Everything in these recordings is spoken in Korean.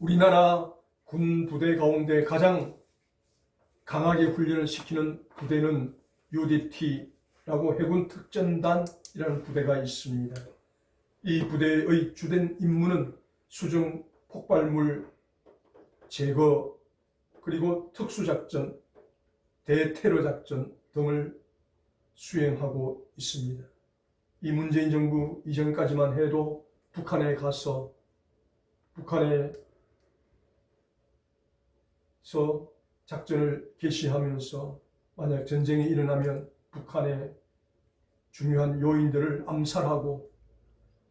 우리나라 군 부대 가운데 가장 강하게 훈련을 시키는 부대는 UDT라고 해군 특전단이라는 부대가 있습니다. 이 부대의 주된 임무는 수중 폭발물 제거 그리고 특수작전, 대테러작전 등을 수행하고 있습니다. 이 문재인 정부 이전까지만 해도 북한에 가서 북한에서 작전을 개시하면서 만약 전쟁이 일어나면 북한의 중요한 요인들을 암살하고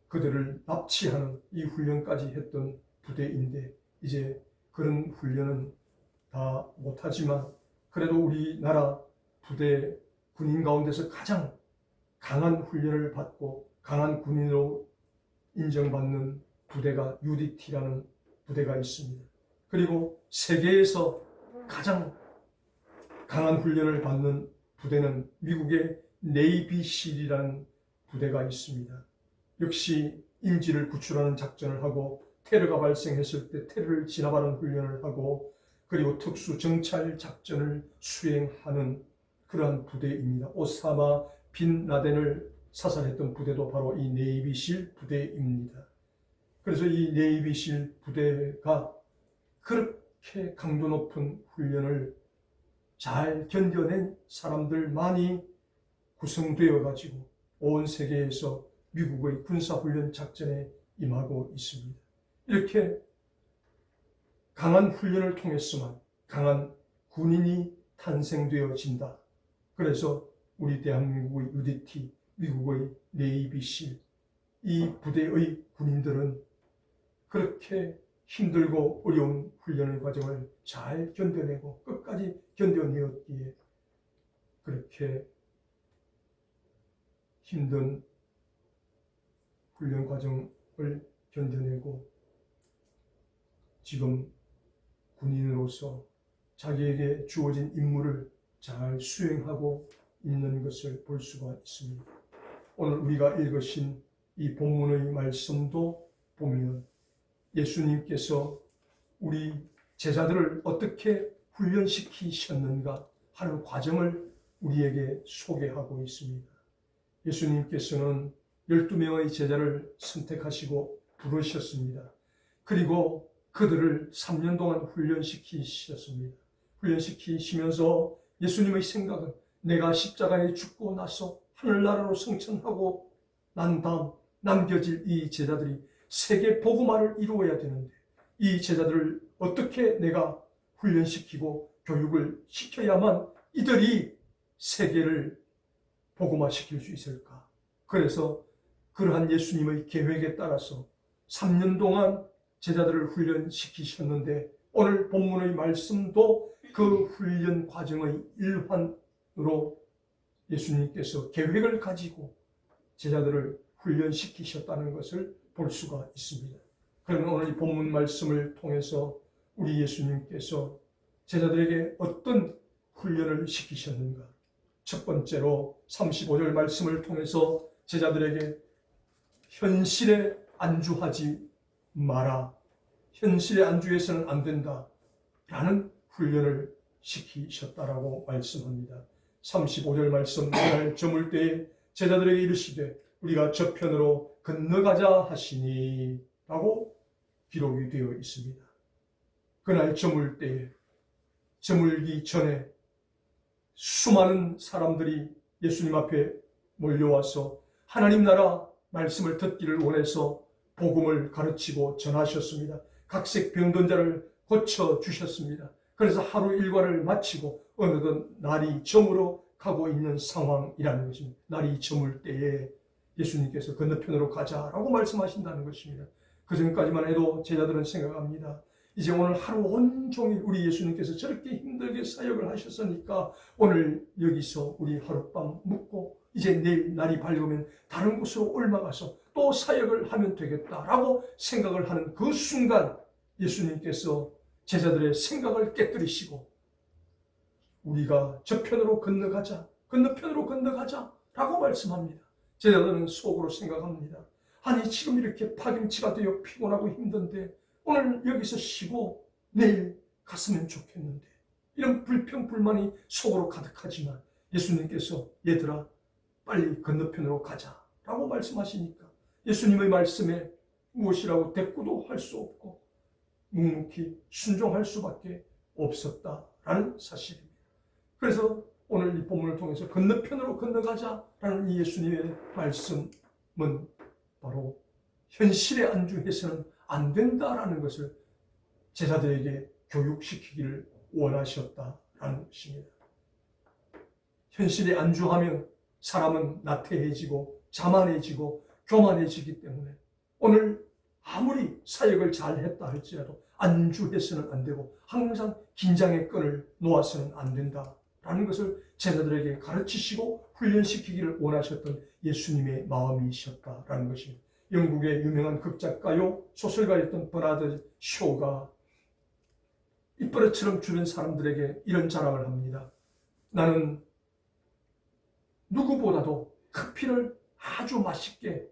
그들을 납치하는 이 훈련까지 했던 부대인데 이제 그런 훈련은 다 못하지만 그래도 우리나라 부대 군인 가운데서 가장 강한 훈련을 받고 강한 군인으로 인정받는 부대가 UDT라는 부대가 있습니다. 그리고 세계에서 가장 강한 훈련을 받는 부대는 미국의 네이비실이라는 부대가 있습니다. 역시 인질을 구출하는 작전을 하고 테러가 발생했을 때 테러를 진압하는 훈련을 하고 그리고 특수 정찰 작전을 수행하는 그러한 부대입니다. 오사마 빈 라덴을 사살했던 부대도 바로 이 네이비실 부대입니다. 그래서 이 네이비실 부대가 그렇게 강도 높은 훈련을 잘 견뎌낸 사람들만이 구성되어 가지고 온 세계에서 미국의 군사훈련 작전에 임하고 있습니다. 이렇게 강한 훈련을 통해서만 강한 군인이 탄생되어진다. 그래서 우리 대한민국의 UDT, 미국의 네이비실, 이 부대의 군인들은 그렇게 힘들고 어려운 훈련의 과정을 잘 견뎌내고 끝까지 견뎌내었기에 그렇게 힘든 훈련 과정을 견뎌내고 지금 군인으로서 자기에게 주어진 임무를 잘 수행하고 있는 것을 볼 수가 있습니다. 오늘 우리가 읽으신 이 본문의 말씀도 보면 예수님께서 우리 제자들을 어떻게 훈련시키셨는가 하는 과정을 우리에게 소개하고 있습니다. 예수님께서는 12명의 제자를 선택하시고 부르셨습니다. 그리고 그들을 3년 동안 훈련시키셨습니다. 훈련시키시면서 예수님의 생각은 내가 십자가에 죽고 나서 하늘나라로 승천하고 난 다음 남겨질 이 제자들이 세계 복음화를 이루어야 되는데 이 제자들을 어떻게 내가 훈련시키고 교육을 시켜야만 이들이 세계를 복음화시킬 수 있을까? 그래서 그러한 예수님의 계획에 따라서 3년 동안 제자들을 훈련시키셨는데 오늘 본문의 말씀도 그 훈련 과정의 일환으로 예수님께서 계획을 가지고 제자들을 훈련시키셨다는 것을 볼 수가 있습니다. 그러면 오늘 이 본문 말씀을 통해서 우리 예수님께서 제자들에게 어떤 훈련을 시키셨는가? 첫 번째로 35절 말씀을 통해서 제자들에게 현실에 안주하지 마라. 현실에 안주해서는 안 된다. 라는 훈련을 시키셨다라고 말씀합니다. 35절 말씀, 그날 저물 때에 제자들에게 이르시되 우리가 저편으로 건너가자 하시니 라고 기록이 되어 있습니다. 그날 저물 때에 저물기 전에 수많은 사람들이 예수님 앞에 몰려와서 하나님 나라 말씀을 듣기를 원해서 복음을 가르치고 전하셨습니다. 각색 병든 자를 고쳐주셨습니다. 그래서 하루 일과를 마치고 어느덧 날이 저물어 가고 있는 상황이라는 것입니다. 날이 저물 때에 예수님께서 건너편으로 가자라고 말씀하신다는 것입니다. 그 전까지만 해도 제자들은 생각합니다. 이제 오늘 하루 온종일 우리 예수님께서 저렇게 힘들게 사역을 하셨으니까 오늘 여기서 우리 하룻밤 묵고 이제 내일 날이 밝으면 다른 곳으로 옮아가서 또 사역을 하면 되겠다라고 생각을 하는 그 순간 예수님께서 제자들의 생각을 깨뜨리시고 우리가 저편으로 건너가자, 건너편으로 건너가자 라고 말씀합니다. 제자들은 속으로 생각합니다. 아니 지금 이렇게 파김치가 되어 피곤하고 힘든데 오늘 여기서 쉬고 내일 갔으면 좋겠는데, 이런 불평불만이 속으로 가득하지만 예수님께서 얘들아 빨리 건너편으로 가자라고 말씀하시니까 예수님의 말씀에 무엇이라고 대꾸도 할 수 없고 묵묵히 순종할 수밖에 없었다라는 사실입니다. 그래서 오늘 이 본문을 통해서 건너편으로 건너가자라는 이 예수님의 말씀은 바로 현실에 안주해서는 안 된다라는 것을 제자들에게 교육시키기를 원하셨다라는 것입니다. 현실에 안주하면 사람은 나태해지고 자만해지고 교만해지기 때문에 오늘 아무리 사역을 잘했다 할지라도 안주해서는 안 되고 항상 긴장의 끈을 놓아서는 안 된다라는 것을 제자들에게 가르치시고 훈련시키기를 원하셨던 예수님의 마음이셨다라는 것입니다. 영국의 유명한 극작가요 소설가였던 버나드 쇼가 입버릇처럼 주변 사람들에게 이런 자랑을 합니다. 나는 누구보다도 커피를 아주 맛있게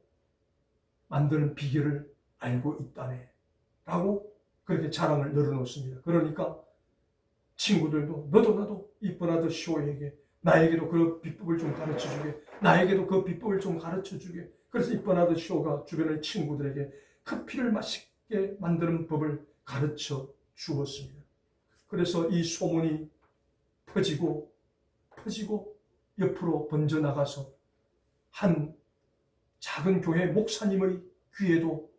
만드는 비결을 알고 있다네 라고 그렇게 자랑을 늘어놓습니다. 그러니까 친구들도 너도 나도 이 버나드 쇼에게 나에게도 그 비법을 좀 가르쳐주게, 나에게도 그 비법을 좀 가르쳐주게. 그래서 이 버나드 쇼가 주변의 친구들에게 커피를 맛있게 만드는 법을 가르쳐 주었습니다. 그래서 이 소문이 퍼지고 옆으로 번져나가서 한 작은 교회 목사님의 귀에도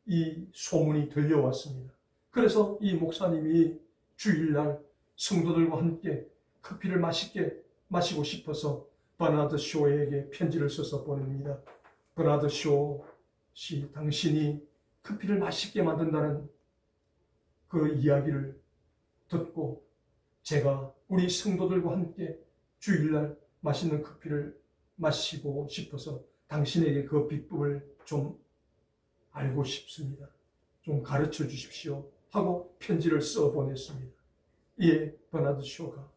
이 소문이 들려왔습니다. 그래서 이 목사님이 주일날 성도들과 함께 커피를 맛있게 마시고 싶어서 버나드 쇼에게 편지를 써서 보냅니다. 버나드 쇼 씨, 당신이 커피를 맛있게 만든다는 그 이야기를 듣고 제가 우리 성도들과 함께 주일날 맛있는 커피를 마시고 싶어서 당신에게 그 비법을 좀 알고 싶습니다. 좀 가르쳐 주십시오 하고 편지를 써 보냈습니다. 이에 버나드 쇼가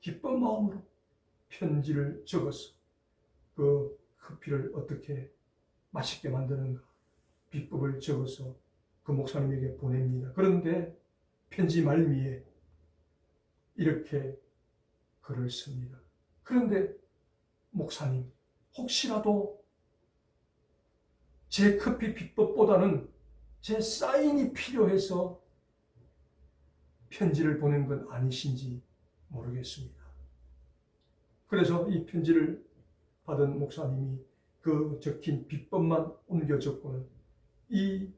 기쁜 마음으로 편지를 적어서 그 커피를 어떻게 맛있게 만드는가 비법을 적어서 그 목사님에게 보냅니다. 그런데 편지 말미에 이렇게 글을 씁니다. 그런데 목사님, 혹시라도 제 커피 비법보다는 제 사인이 필요해서 편지를 보낸 건 아니신지 모르겠습니다. 그래서 이 편지를 받은 목사님이 그 적힌 비법만 옮겨 적고는 이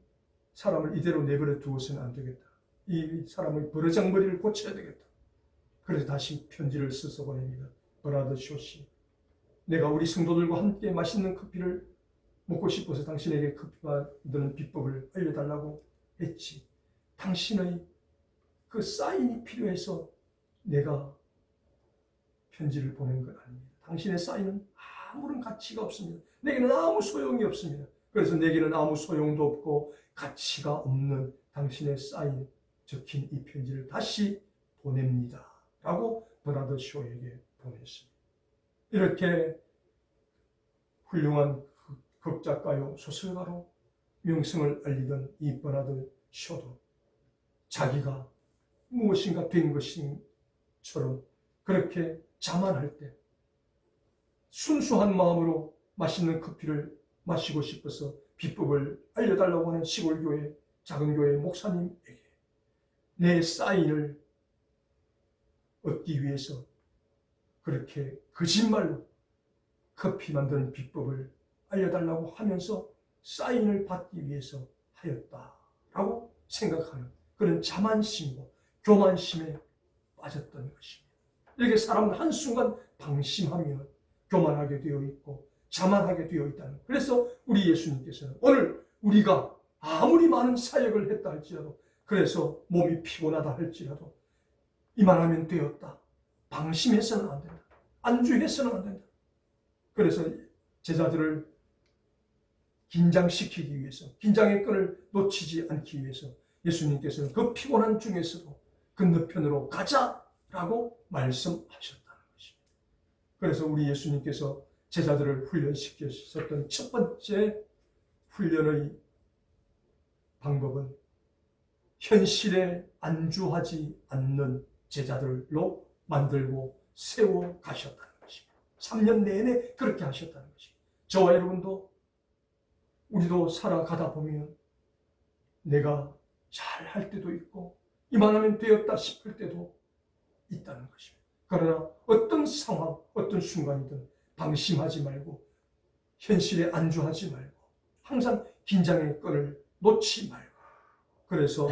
사람을 이대로 내버려 두어서는 안 되겠다. 이 사람의 버르장머리를 고쳐야 되겠다. 그래서 다시 편지를 써서 보냅니다. 버나드 쇼 씨, 내가 우리 성도들과 함께 맛있는 커피를 먹고 싶어서 당신에게 커피 만드는 비법을 알려달라고 했지. 당신의 그 사인이 필요해서 내가 편지를 보낸 건 아닙니다. 당신의 사인은 아무런 가치가 없습니다. 내게는 아무 소용이 없습니다. 그래서 내게는 아무 소용도 없고 가치가 없는 당신의 사인 적힌 이 편지를 다시 보냅니다. 라고 버나드 쇼에게 보냈습니다. 이렇게 훌륭한 극작가요 소설가로 명성을 알리던 이 버나드 쇼도 자기가 무엇인가 된 것처럼 그렇게 자만할 때 순수한 마음으로 맛있는 커피를 마시고 싶어서 비법을 알려달라고 하는 시골교회 작은 교회 목사님에게 내 사인을 얻기 위해서 그렇게 거짓말로 커피 만드는 비법을 알려달라고 하면서 사인을 받기 위해서 하였다라고 생각하는 그런 자만심과 교만심에 빠졌던 것입니다. 이렇게 사람은 한순간 방심하면 교만하게 되어 있고 자만하게 되어 있다는 거예요. 그래서 우리 예수님께서는 오늘 우리가 아무리 많은 사역을 했다 할지라도, 그래서 몸이 피곤하다 할지라도 이만하면 되었다, 방심해서는 안 된다, 안주해서는 안 된다. 그래서 제자들을 긴장시키기 위해서, 긴장의 끈을 놓치지 않기 위해서 예수님께서는 그 피곤한 중에서도 건너편으로 가자라고 말씀하셨다는 것입니다. 그래서 우리 예수님께서 제자들을 훈련시키셨던 첫 번째 훈련의 방법은 현실에 안주하지 않는 제자들로 만들고 세워 가셨다는 것입니다. 3년 내내 그렇게 하셨다는 것입니다. 저와 여러분도 우리도 살아가다 보면 내가 잘할 때도 있고 이만하면 되었다 싶을 때도 있다는 것입니다. 그러나 어떤 상황, 어떤 순간이든 방심하지 말고 현실에 안주하지 말고 항상 긴장의 끈을 놓지 말고, 그래서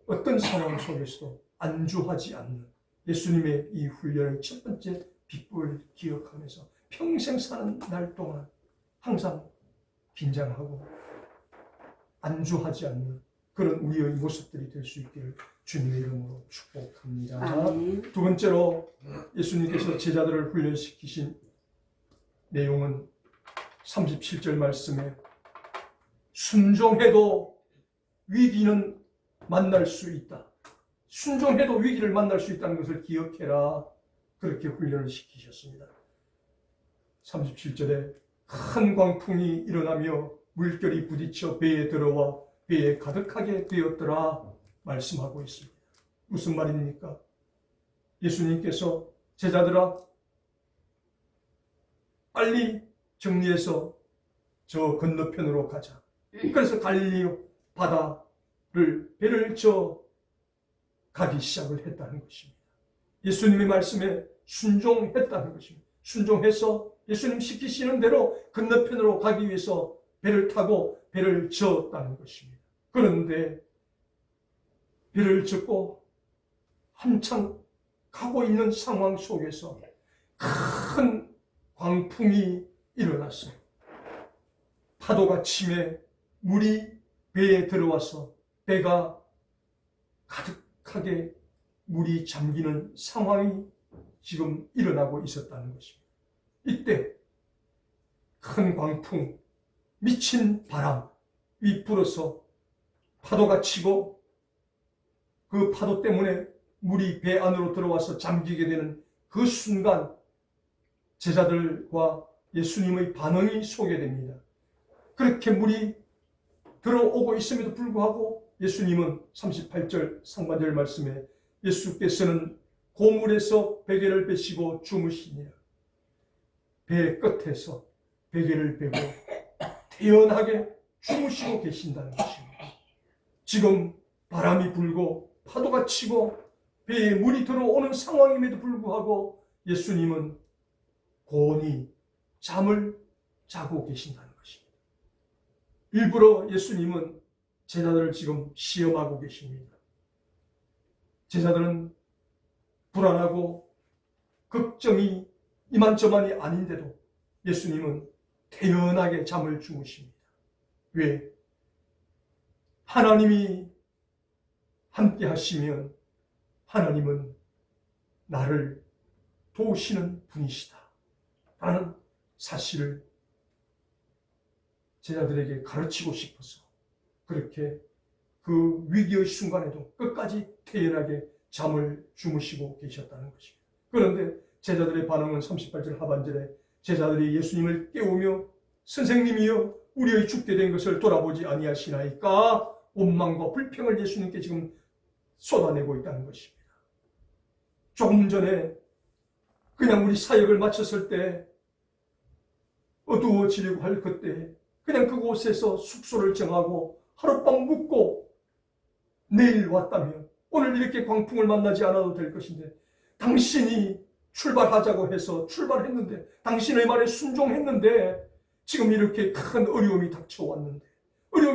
어떤 상황 속에서도 안주하지 않는 예수님의 이 훈련의 첫 번째 비법을 기억하면서 평생 사는 날 동안 항상 긴장하고 안주하지 않는 그런 우리의 모습들이 될 수 있기를 주님의 이름으로 축복합니다. 아멘. 두 번째로 예수님께서 제자들을 훈련시키신 내용은 37절 말씀에 순종해도 위기는 만날 수 있다. 순종해도 위기를 만날 수 있다는 것을 기억해라. 그렇게 훈련을 시키셨습니다. 37절에 큰 광풍이 일어나며 물결이 부딪혀 배에 들어와 배에 가득하게 되었더라 말씀하고 있습니다. 무슨 말입니까? 예수님께서 제자들아 빨리 정리해서 저 건너편으로 가자. 그래서 갈릴리 바다를 배를 가기 시작을 했다는 것입니다. 예수님의 말씀에 순종했다는 것입니다. 순종해서 예수님 시키시는 대로 건너편으로 가기 위해서 배를 타고 배를 저었다는 것입니다. 그런데 배를 젓고 한참 가고 있는 상황 속에서 큰 광풍이 일어났어요. 파도가 치매 물이 배에 들어와서 배가 가득하게 물이 잠기는 상황이 지금 일어나고 있었다는 것입니다. 이때 큰 광풍, 미친 바람이 불어서 파도가 치고 그 파도 때문에 물이 배 안으로 들어와서 잠기게 되는 그 순간 제자들과 예수님의 반응이 소개됩니다. 그렇게 물이 들어오고 있음에도 불구하고 예수님은 38절 상반절 말씀에 예수께서는 고물에서 베개를 베시고 주무시니라. 배 끝에서 베개를 베고 태연하게 주무시고 계신다는 것입니다. 지금 바람이 불고 파도가 치고 배에 물이 들어오는 상황임에도 불구하고 예수님은 고온히 잠을 자고 계신다는 것입니다. 일부러 예수님은 제자들을 지금 시험하고 계십니다. 제자들은 불안하고 걱정이 이만저만이 아닌데도 예수님은 태연하게 잠을 주무십니다. 왜? 하나님이 함께 하시면 하나님은 나를 도우시는 분이시다 라는 사실을 제자들에게 가르치고 싶어서 그렇게 그 위기의 순간에도 끝까지 태연하게 잠을 주무시고 계셨다는 것입니다. 그런데 제자들의 반응은 38절 하반절에 제자들이 예수님을 깨우며 선생님이여 우리의 죽게 된 것을 돌아보지 아니하시나이까 원망과 불평을 예수님께 지금 쏟아내고 있다는 것입니다. 조금 전에 그냥 우리 사역을 마쳤을 때 어두워지려고 할 그때 그냥 그곳에서 숙소를 정하고 하룻밤 묵고 내일 왔다면 오늘 이렇게 광풍을 만나지 않아도 될 것인데 당신이 출발하자고 해서 출발했는데 당신의 말에 순종했는데 지금 이렇게 큰 어려움이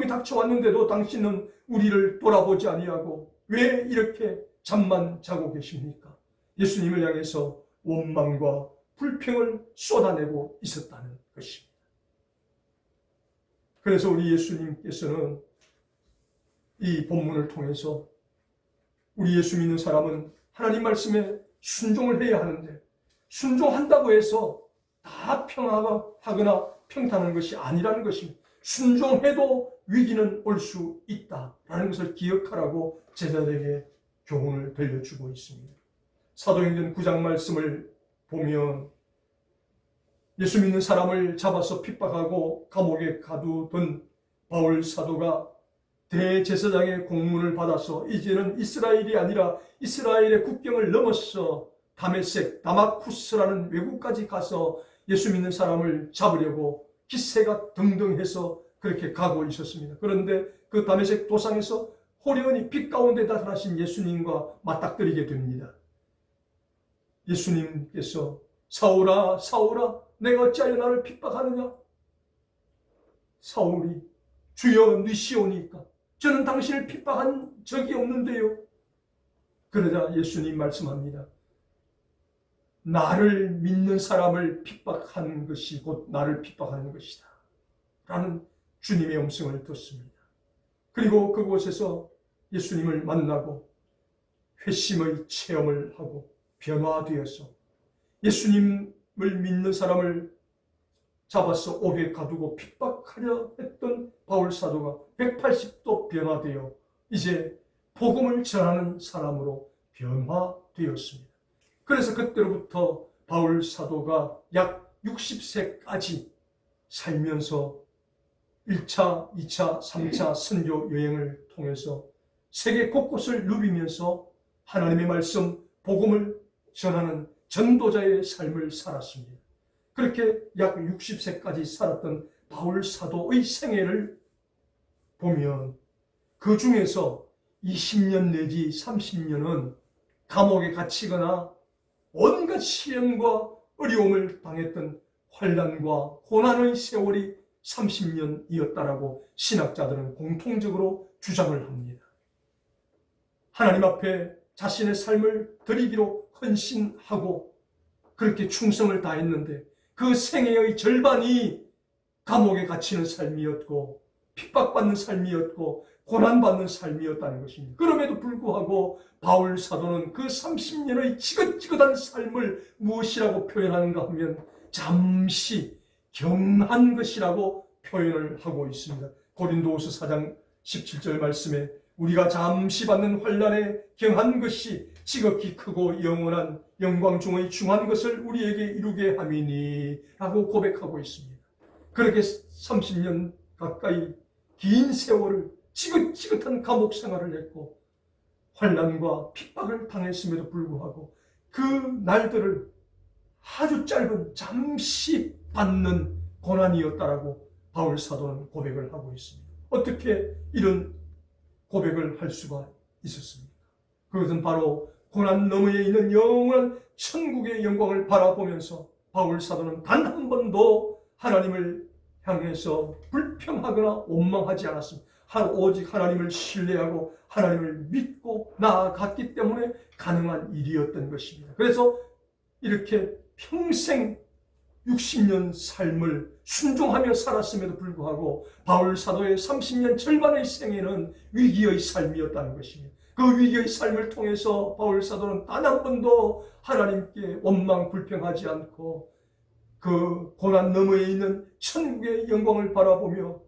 닥쳐왔는데도 당신은 우리를 돌아보지 아니하고 왜 이렇게 잠만 자고 계십니까? 예수님을 향해서 원망과 불평을 쏟아내고 있었다는 것입니다. 그래서 우리 예수님께서는 이 본문을 통해서 우리 예수 믿는 사람은 하나님 말씀에 순종을 해야 하는데 순종한다고 해서 다 평화하거나 평탄한 것이 아니라는 것입니다. 순종해도 위기는 올 수 있다라는 것을 기억하라고 제자들에게 교훈을 들려주고 있습니다. 사도행전 9장 말씀을 보면 예수 믿는 사람을 잡아서 핍박하고 감옥에 가두던 바울 사도가 대제사장의 공문을 받아서 이제는 이스라엘이 아니라 이스라엘의 국경을 넘어서 다메섹, 다마쿠스라는 외국까지 가서 예수 믿는 사람을 잡으려고 기세가 등등해서 그렇게 가고 있었습니다. 그런데 그 다메섹 도상에서 호련히 빛 가운데 나타나신 예수님과 맞닥뜨리게 됩니다. 예수님께서 사울아 사울아 내가 어찌하여 나를 핍박하느냐? 사울이 주여 니시오니까 저는 당신을 핍박한 적이 없는데요. 그러자 예수님 말씀합니다. 나를 믿는 사람을 핍박하는 것이 곧 나를 핍박하는 것이다 라는 주님의 음성을 듣습니다. 그리고 그곳에서 예수님을 만나고 회심의 체험을 하고 변화되어서 예수님을 믿는 사람을 잡아서 옥에 가두고 핍박하려 했던 바울 사도가 180도 변화되어 이제 복음을 전하는 사람으로 변화되었습니다. 그래서 그때로부터 바울 사도가 약 60세까지 살면서 1차, 2차, 3차 선교 여행을 통해서 세계 곳곳을 누비면서 하나님의 말씀, 복음을 전하는 전도자의 삶을 살았습니다. 그렇게 약 60세까지 살았던 바울 사도의 생애를 보면 그 중에서 20년 내지 30년은 감옥에 갇히거나 온갖 시련과 어려움을 당했던 환난과 고난의 세월이 30년이었다라고 신학자들은 공통적으로 주장을 합니다. 하나님 앞에 자신의 삶을 드리기로 헌신하고 그렇게 충성을 다했는데 그 생애의 절반이 감옥에 갇히는 삶이었고 핍박받는 삶이었고 고난받는 삶이었다는 것입니다. 그럼에도 불구하고 바울 사도는 그 30년의 지긋지긋한 삶을 무엇이라고 표현하는가 하면 잠시 경한 것이라고 표현을 하고 있습니다. 고린도후서 4장 17절 말씀에 우리가 잠시 받는 환난에 경한 것이 지극히 크고 영원한 영광 중의 중한 것을 우리에게 이루게 함이니 라고 고백하고 있습니다. 그렇게 30년 가까이 긴 세월을 지긋지긋한 감옥 생활을 했고 환난과 핍박을 당했음에도 불구하고 그 날들을 아주 짧은 잠시 받는 고난이었다라고 바울 사도는 고백을 하고 있습니다. 어떻게 이런 고백을 할 수가 있었습니까? 그것은 바로 고난 너머에 있는 영원한 천국의 영광을 바라보면서 바울 사도는 단 한 번도 하나님을 향해서 불평하거나 원망하지 않았습니다. 오직 하나님을 신뢰하고 하나님을 믿고 나아갔기 때문에 가능한 일이었던 것입니다. 그래서 이렇게 평생 60년 삶을 순종하며 살았음에도 불구하고 바울 사도의 30년 절반의 생애는 위기의 삶이었다는 것입니다. 그 위기의 삶을 통해서 바울 사도는 단 한 번도 하나님께 원망 불평하지 않고 그 고난 너머에 있는 천국의 영광을 바라보며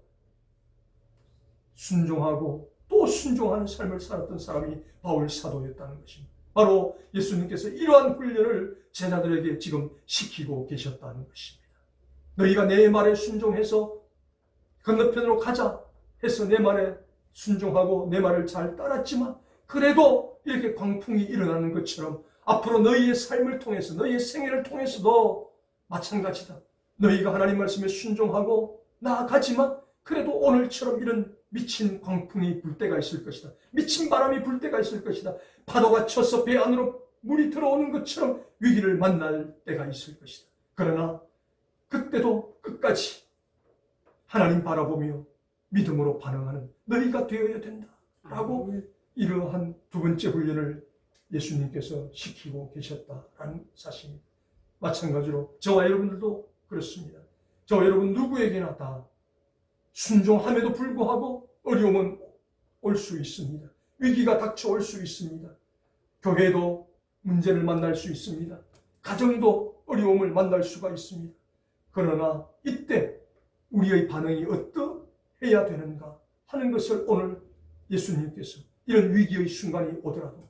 순종하고 또 순종하는 삶을 살았던 사람이 바울 사도였다는 것입니다. 바로 예수님께서 이러한 훈련을 제자들에게 지금 시키고 계셨다는 것입니다. 너희가 내 말에 순종해서 건너편으로 가자 해서 내 말에 순종하고 내 말을 잘 따랐지만 그래도 이렇게 광풍이 일어나는 것처럼 앞으로 너희의 삶을 통해서 너희의 생애를 통해서도 마찬가지다. 너희가 하나님 말씀에 순종하고 나아가지만 그래도 오늘처럼 이런 미친 광풍이 불 때가 있을 것이다. 미친 바람이 불 때가 있을 것이다. 파도가 쳐서 배 안으로 물이 들어오는 것처럼 위기를 만날 때가 있을 것이다. 그러나 그때도 끝까지 하나님 바라보며 믿음으로 반응하는 너희가 되어야 된다 라고 이러한 두 번째 훈련을 예수님께서 시키고 계셨다라는 사실입니다. 마찬가지로 저와 여러분들도 그렇습니다. 저와 여러분 누구에게나 다 순종함에도 불구하고 어려움은 올 수 있습니다. 위기가 닥쳐올 수 있습니다. 교회도 문제를 만날 수 있습니다. 가정도 어려움을 만날 수가 있습니다. 그러나 이때 우리의 반응이 어떠해야 되는가 하는 것을 오늘 예수님께서 이런 위기의 순간이 오더라도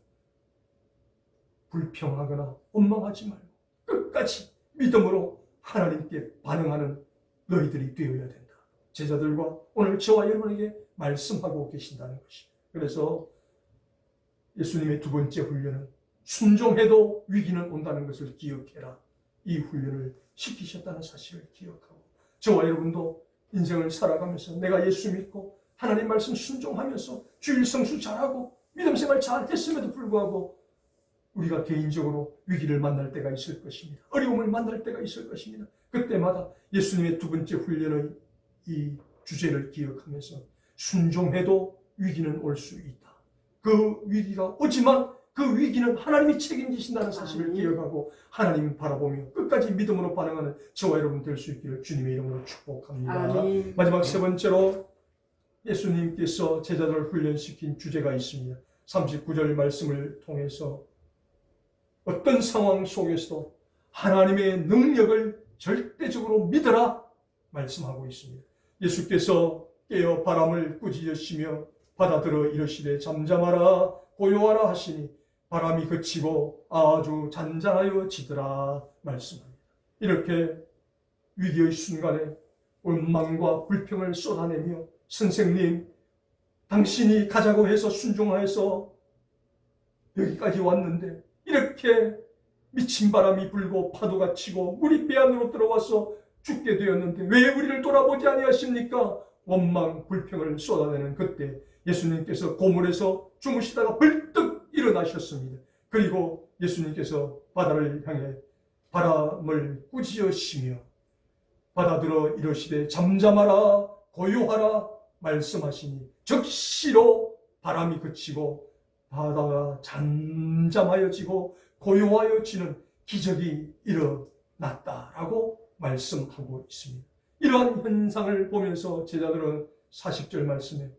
불평하거나 원망하지 말고 끝까지 믿음으로 하나님께 반응하는 너희들이 되어야 된다. 제자들과 오늘 저와 여러분에게 말씀하고 계신다는 것입니다. 그래서 예수님의 두 번째 훈련은 순종해도 위기는 온다는 것을 기억해라. 이 훈련을 시키셨다는 사실을 기억하고 저와 여러분도 인생을 살아가면서 내가 예수 믿고 하나님 말씀 순종하면서 주일 성수 잘하고 믿음 생활 잘했음에도 불구하고 우리가 개인적으로 위기를 만날 때가 있을 것입니다. 어려움을 만날 때가 있을 것입니다. 그때마다 예수님의 두 번째 훈련의 이 주제를 기억하면서 순종해도 위기는 올 수 있다. 그 위기가 오지만 그 위기는 하나님이 책임지신다는 사실을 기억하고 하나님을 바라보며 끝까지 믿음으로 반응하는 저와 여러분 될 수 있기를 주님의 이름으로 축복합니다. 아멘. 마지막 세 번째로 예수님께서 제자들을 훈련시킨 주제가 있습니다. 39절 말씀을 통해서 어떤 상황 속에서도 하나님의 능력을 절대적으로 믿으라 말씀하고 있습니다. 예수께서 깨어 바람을 꾸짖으시며 바다들어 이르시되 잠잠하라 고요하라 하시니 바람이 그치고 아주 잔잔하여 지더라 말씀합니다. 이렇게 위기의 순간에 원망과 불평을 쏟아내며 선생님 당신이 가자고 해서 순종하여서 여기까지 왔는데 이렇게 미친 바람이 불고 파도가 치고 물이 배 안으로 들어와서 죽게 되었는데 왜 우리를 돌아보지 아니하십니까? 원망 불평을 쏟아내는 그때 예수님께서 고물에서 주무시다가 벌떡 일어나셨습니다. 그리고 예수님께서 바다를 향해 바람을 꾸짖으시며 바다들어 이르시되 잠잠하라 고요하라 말씀하시니 즉시로 바람이 그치고 바다가 잠잠하여지고 고요하여지는 기적이 일어났다라고 말씀하고 있습니다. 이러한 현상을 보면서 제자들은 40절 말씀에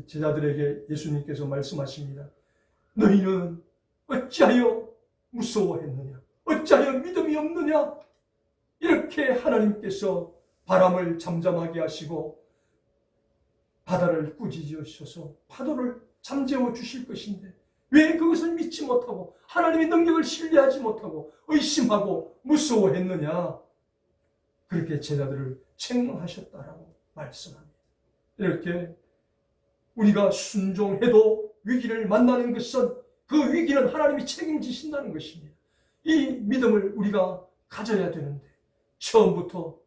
제자들에게 예수님께서 말씀하십니다. 너희는 어찌하여 무서워했느냐? 어찌하여 믿음이 없느냐? 이렇게 하나님께서 바람을 잠잠하게 하시고 바다를 꾸짖으셔서 파도를 잠재워 주실 것인데 왜 그것을 믿지 못하고 하나님의 능력을 신뢰하지 못하고 의심하고 무서워했느냐? 그렇게 제자들을 책망하셨다라고 말씀합니다. 이렇게 우리가 순종해도 위기를 만나는 것은 그 위기는 하나님이 책임지신다는 것입니다. 이 믿음을 우리가 가져야 되는데 처음부터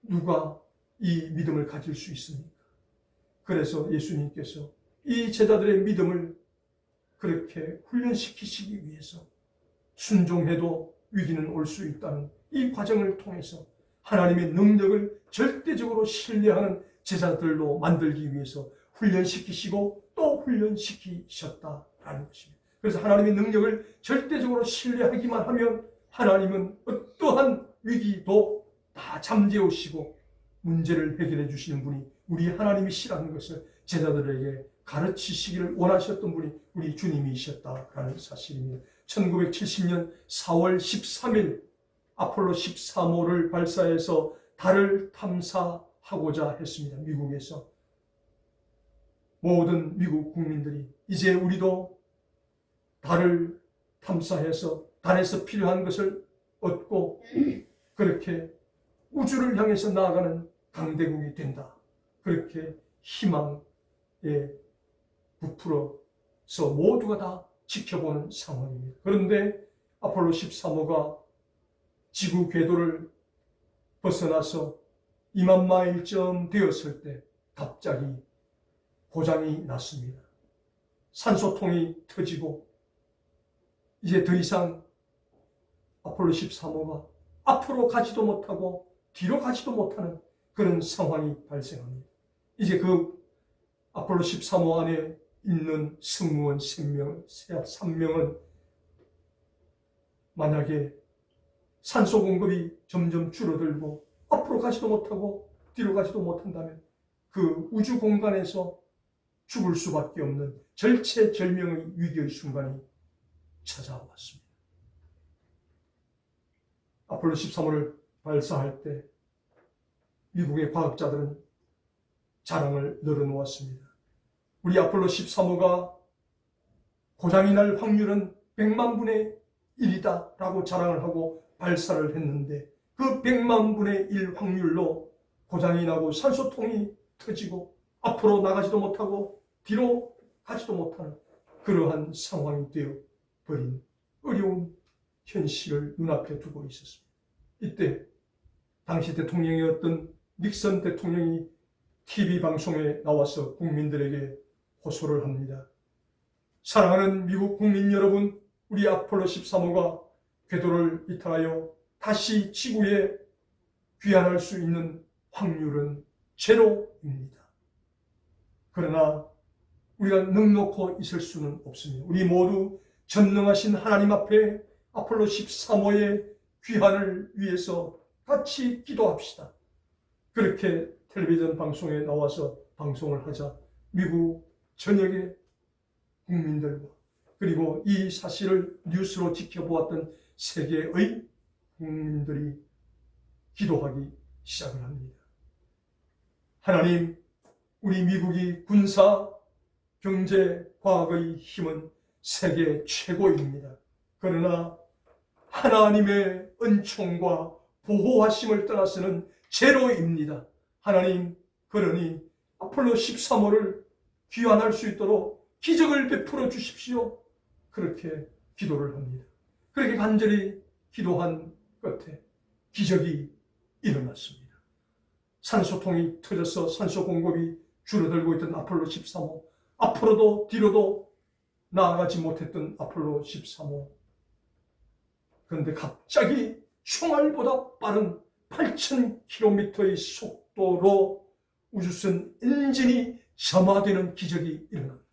누가 이 믿음을 가질 수 있습니까? 그래서 예수님께서 이 제자들의 믿음을 그렇게 훈련시키시기 위해서 순종해도 위기는 올 수 있다는 이 과정을 통해서 하나님의 능력을 절대적으로 신뢰하는 제자들로 만들기 위해서 훈련시키시고 또 훈련시키셨다라는 것입니다. 그래서 하나님의 능력을 절대적으로 신뢰하기만 하면 하나님은 어떠한 위기도 다 잠재우시고 문제를 해결해 주시는 분이 우리 하나님이시라는 것을 제자들에게 가르치시기를 원하셨던 분이 우리 주님이셨다라는 사실입니다. 1970년 4월 13일 아폴로 13호를 발사해서 달을 탐사하고자 했습니다. 미국에서. 모든 미국 국민들이 이제 우리도 달을 탐사해서 달에서 필요한 것을 얻고 그렇게 우주를 향해서 나아가는 강대국이 된다. 그렇게 희망에 부풀어서 모두가 다 지켜보는 상황입니다. 그런데 아폴로 13호가 지구 궤도를 벗어나서 2만 마일쯤 되었을 때 갑자기 고장이 났습니다. 산소통이 터지고 이제 더 이상 아폴로 13호가 앞으로 가지도 못하고 뒤로 가지도 못하는 그런 상황이 발생합니다. 이제 그 아폴로 13호 안에 있는 승무원 3명은 만약에 산소 공급이 점점 줄어들고 앞으로 가지도 못하고 뒤로 가지도 못한다면 그 우주 공간에서 죽을 수밖에 없는 절체절명의 위기의 순간이 찾아왔습니다. 아폴로 13호를 발사할 때 미국의 과학자들은 자랑을 늘어놓았습니다. 우리 아폴로 13호가 고장이 날 확률은 100만 분의 1이다 라고 자랑을 하고 발사를 했는데 그 100만 분의 1 확률로 고장이 나고 산소통이 터지고 앞으로 나가지도 못하고 뒤로 가지도 못하는 그러한 상황이 되어버린 어려운 현실을 눈앞에 두고 있었습니다. 이때 당시 대통령이었던 닉슨 대통령이 TV방송에 나와서 국민들에게 호소를 합니다. 사랑하는 미국 국민 여러분, 우리 아폴로 13호가 궤도를 이탈하여 다시 지구에 귀환할 수 있는 확률은 제로입니다. 그러나 우리가 넉놓고 있을 수는 없습니다. 우리 모두 전능하신 하나님 앞에 아폴로 13호의 귀환을 위해서 같이 기도합시다. 그렇게 텔레비전 방송에 나와서 방송을 하자 미국 전역의 국민들과 그리고 이 사실을 뉴스로 지켜보았던 세계의 국민들이 기도하기 시작을 합니다. 하나님, 우리 미국이 군사, 경제, 과학의 힘은 세계 최고입니다. 그러나 하나님의 은총과 보호하심을 떠나서는 제로입니다. 하나님, 그러니 아폴로 13호를 귀환할 수 있도록 기적을 베풀어 주십시오. 그렇게 기도를 합니다. 그렇게 간절히 기도한 끝에 기적이 일어났습니다. 산소통이 터져서 산소 공급이 줄어들고 있던 아폴로 13호, 앞으로도 뒤로도 나아가지 못했던 아폴로 13호. 그런데 갑자기 총알보다 빠른 8,000km의 속도로 우주선 엔진이 점화되는 기적이 일어납니다.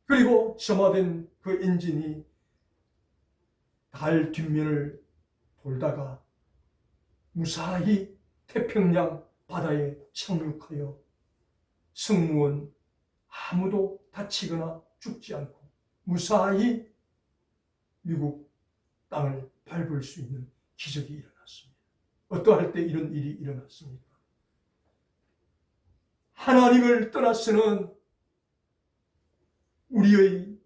그리고 점화된 그 엔진이 달 뒷면을 돌다가 무사히 태평양 바다에 착륙하여 승무원 아무도 다치거나 죽지 않고 무사히 미국 땅을 밟을 수 있는 기적이 일어났습니다. 어떠할 때 이런 일이 일어났습니까? 하나님을 떠나서는 우리의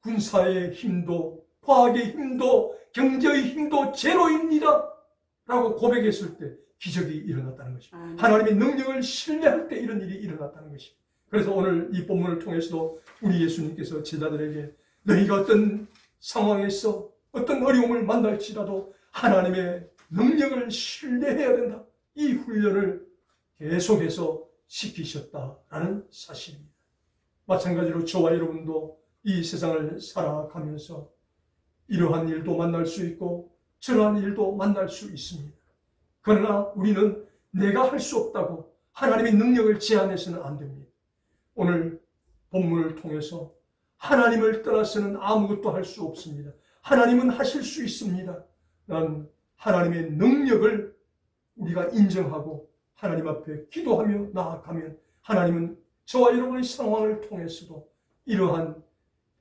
군사의 힘도 과학의 힘도 경제의 힘도 제로입니다 라고 고백했을 때 기적이 일어났다는 것입니다. 하나님의 능력을 신뢰할 때 이런 일이 일어났다는 것입니다. 그래서 오늘 이 본문을 통해서도 우리 예수님께서 제자들에게 너희가 어떤 상황에서 어떤 어려움을 만날지라도 하나님의 능력을 신뢰해야 된다. 이 훈련을 계속해서 시키셨다라는 사실입니다. 마찬가지로 저와 여러분도 이 세상을 살아가면서 이러한 일도 만날 수 있고 저러한 일도 만날 수 있습니다. 그러나 우리는 내가 할 수 없다고 하나님의 능력을 제한해서는 안 됩니다. 오늘 본문을 통해서 하나님을 떠나서는 아무것도 할 수 없습니다. 하나님은 하실 수 있습니다. 난 하나님의 능력을 우리가 인정하고 하나님 앞에 기도하며 나아가면 하나님은 저와 여러분의 상황을 통해서도 이러한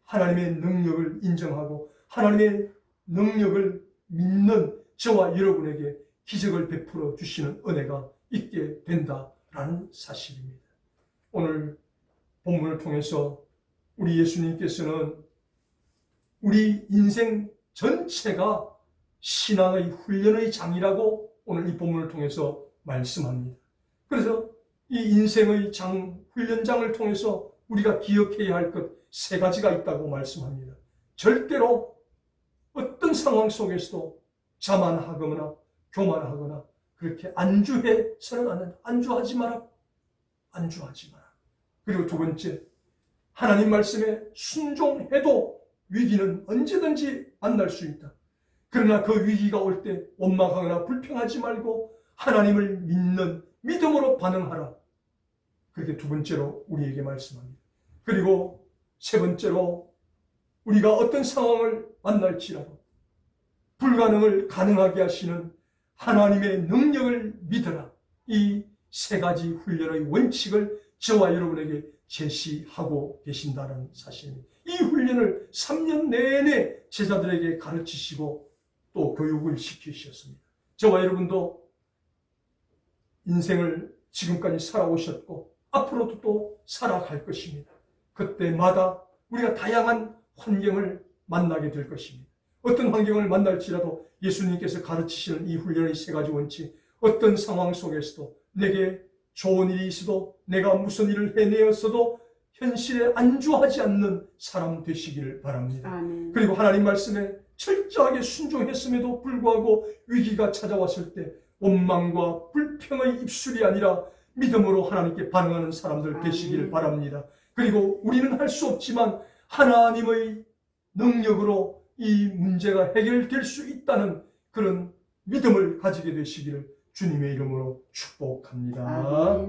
하나님의 능력을 인정하고 하나님의 능력을 믿는 저와 여러분에게 기적을 베풀어 주시는 은혜가 있게 된다라는 사실입니다. 오늘 본문을 통해서 우리 예수님께서는 우리 인생 전체가 신앙의 훈련의 장이라고 오늘 이 본문을 통해서 말씀합니다. 그래서 이 인생의 장, 훈련장을 통해서 우리가 기억해야 할 것 세 가지가 있다고 말씀합니다. 절대로 어떤 상황 속에서도 자만하거나 교만하거나 그렇게 안주해서는 안 된다. 안주하지 마라. 안주하지 마라. 그리고 두 번째, 하나님 말씀에 순종해도 위기는 언제든지 만날 수 있다. 그러나 그 위기가 올 때 원망하거나 불평하지 말고 하나님을 믿는 믿음으로 반응하라. 그렇게 두 번째로 우리에게 말씀합니다. 그리고 세 번째로 우리가 어떤 상황을 만날지라도 불가능을 가능하게 하시는 하나님의 능력을 믿어라. 이 세 가지 훈련의 원칙을 저와 여러분에게 제시하고 계신다는 사실입니다. 이 훈련을 3년 내내 제자들에게 가르치시고 또 교육을 시키셨습니다. 저와 여러분도 인생을 지금까지 살아오셨고 앞으로도 또 살아갈 것입니다. 그때마다 우리가 다양한 환경을 만나게 될 것입니다. 어떤 환경을 만날지라도 예수님께서 가르치시는 이 훈련의 세 가지 원칙, 어떤 상황 속에서도 내게 좋은 일이 있어도 내가 무슨 일을 해내었어도 현실에 안주하지 않는 사람 되시기를 바랍니다. 아멘. 그리고 하나님 말씀에 철저하게 순종했음에도 불구하고 위기가 찾아왔을 때 원망과 불평의 입술이 아니라 믿음으로 하나님께 반응하는 사람들 되시기를 아멘. 바랍니다. 그리고 우리는 할 수 없지만 하나님의 능력으로 이 문제가 해결될 수 있다는 그런 믿음을 가지게 되시기를 주님의 이름으로 축복합니다. 아멘.